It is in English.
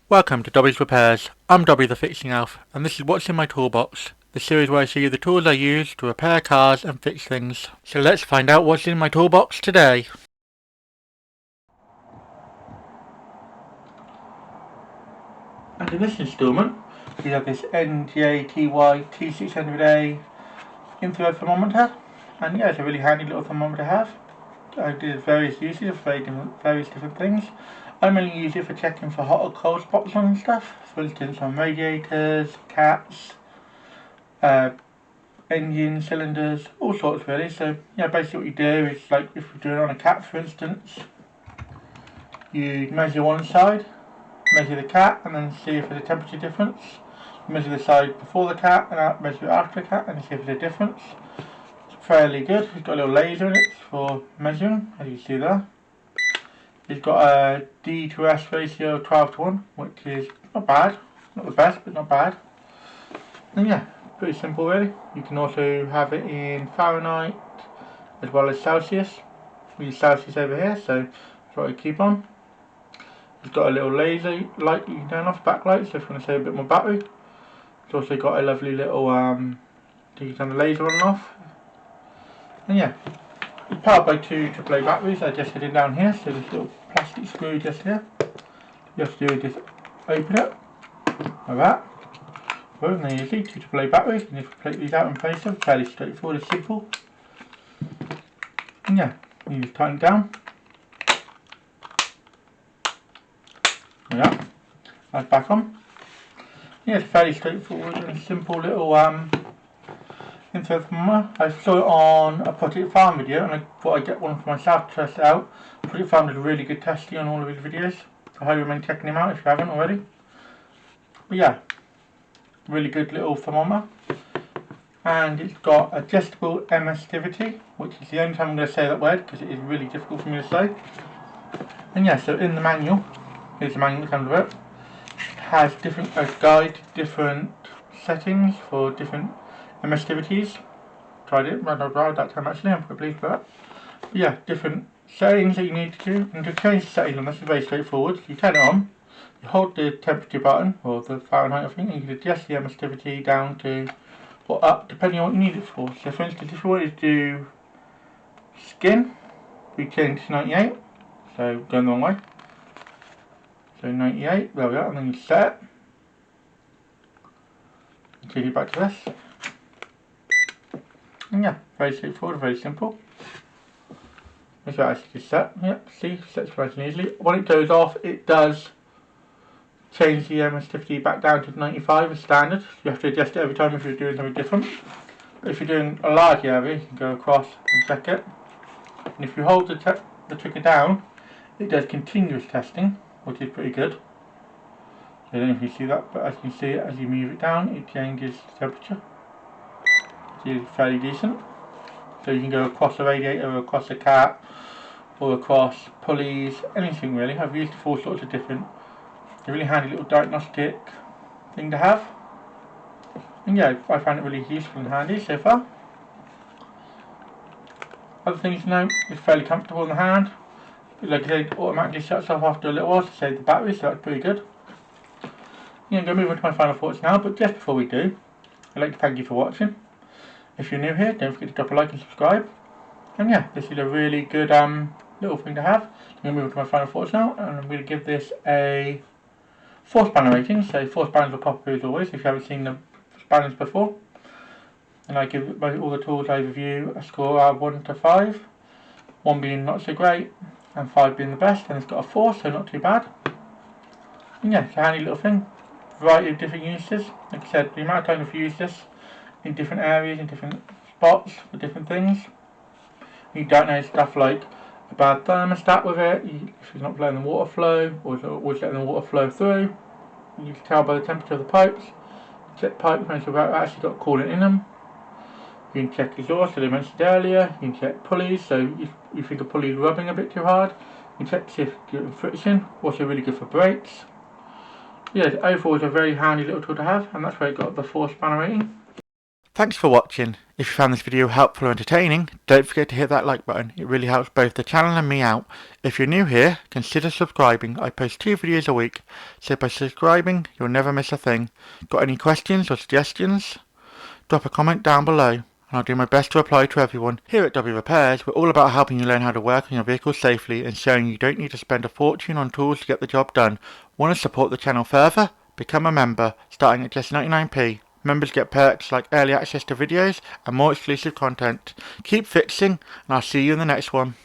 Welcome to Dobby Repairs. I'm Dobby the Fixing Elf, and this is what's in my toolbox, the series where I show you the tools I use to repair cars and fix things. So let's find out what's in my toolbox today. And in this instalment, we have this NJTY 600A infrared thermometer, and yeah, it's a really handy little thermometer to have. I did various uses of various different things. I mainly use it for checking for hot or cold spots on stuff. For instance, on radiators, cats, engines, cylinders, all sorts really. So yeah, basically what you do is, like if you're doing it on a cat for instance, you measure one side, measure the cat, and then see if there's a temperature difference. You measure the side before the cat and measure it after the cat and see if there's a difference. It's fairly good. It's got a little laser in it for measuring, as you see there. It's got a D to S ratio of 12 to 1, which is not bad. Not the best, but not bad. And yeah, pretty simple really. You can also have it in Fahrenheit as well as Celsius. We use Celsius over here, so that's what I keep on. It's got a little laser light you can turn off, backlight, so if you want to save a bit more battery. It's also got a lovely little you can turn the laser on and off. And yeah, it's powered by two AAA batteries. I just hid it down here, so this little plastic screw just here. You have to do is just open it like that. Well, and then easy, two AAA batteries, and just take these out and place them. Fairly straightforward and simple. And yeah, you just tighten it down. Like that. That's back on. Yeah, it's fairly straightforward and simple little infrared thermometer. I saw it on a Project Farm video and I thought I'd get one for myself to test it out. Project Farm does a really good testing on all of his videos. I highly recommend checking him out if you haven't already. But yeah, really good little thermometer. And it's got adjustable emissivity, which is the only time I'm going to say that word because it is really difficult for me to say. And yeah, so in the manual, here's the manual that comes with it. It has different guide, different settings for different emissivities. Tried it, ran over that time actually, I'm quite pleased with that. But yeah, different settings that you need to do. And to change the settings on this is very straightforward. You turn it on, you hold the temperature button, or the Fahrenheit I think, and you can adjust the emissivity down to, or up, depending on what you need it for. So for instance, if you wanted to do skin, we change to 98, so going the wrong way. So 98, there we are, and then you set it. Take it back to this. And yeah, very straightforward, very simple. That's what I actually just set. Yep, see, sets nice and easily. When it goes off, it does change the emissivity back down to 95 as standard. You have to adjust it every time if you're doing something different. But if you're doing a large area, you can go across and check it. And if you hold the trigger down, it does continuous testing, which is pretty good. I don't know if you see that, but as you can see it, as you move it down, it changes the temperature. Which is fairly decent. So you can go across the radiator, or across the cat, or across pulleys, anything really. I've used it for all sorts of different. A really handy little diagnostic thing to have. And yeah, I find it really useful and handy so far. Other things to note, it's fairly comfortable in the hand. Like I said, it automatically shuts off after a little while to save the battery, so that's pretty good. Yeah, I'm going to move on to my final thoughts now, but just before we do, I'd like to thank you for watching. If you're new here, don't forget to drop a like and subscribe. And yeah, this is a really good little thing to have. I'm going to move on to my final thoughts now, and I'm going to give this a 4 spanner rating. So 4 spanners will pop up as always if you haven't seen the spanners before. And I give all the tools I review a score of 1 to 5. 1 being not so great, and 5 being the best, and it's got a 4, so not too bad. And yeah, it's a handy little thing. Variety of different uses. Like I said, the amount of time I've used this in different areas, in different spots, for different things. You don't know stuff like a bad thermostat with it, if it's not blowing the water flow, or it's letting the water flow through. You can tell by the temperature of the pipes. Check pipes, make sure they've actually got coolant in them. You can check exhaust, as I mentioned earlier. You can check pulleys, so if you think a pulley is rubbing a bit too hard, you can check to see if you're getting friction. Also really good for brakes. Yeah, overall it's a very handy little tool to have, and that's why it got the 4 spanner rating. Thanks for watching. If you found this video helpful or entertaining, don't forget to hit that like button. It really helps both the channel and me out. If you're new here, consider subscribing. I post 2 videos a week, so by subscribing, you'll never miss a thing. Got any questions or suggestions? Drop a comment down below, and I'll do my best to reply to everyone. Here at Dobby Repairs, we're all about helping you learn how to work on your vehicle safely and showing you don't need to spend a fortune on tools to get the job done. Want to support the channel further? Become a member, starting at just 99p. Members get perks like early access to videos and more exclusive content. Keep fixing, and I'll see you in the next one.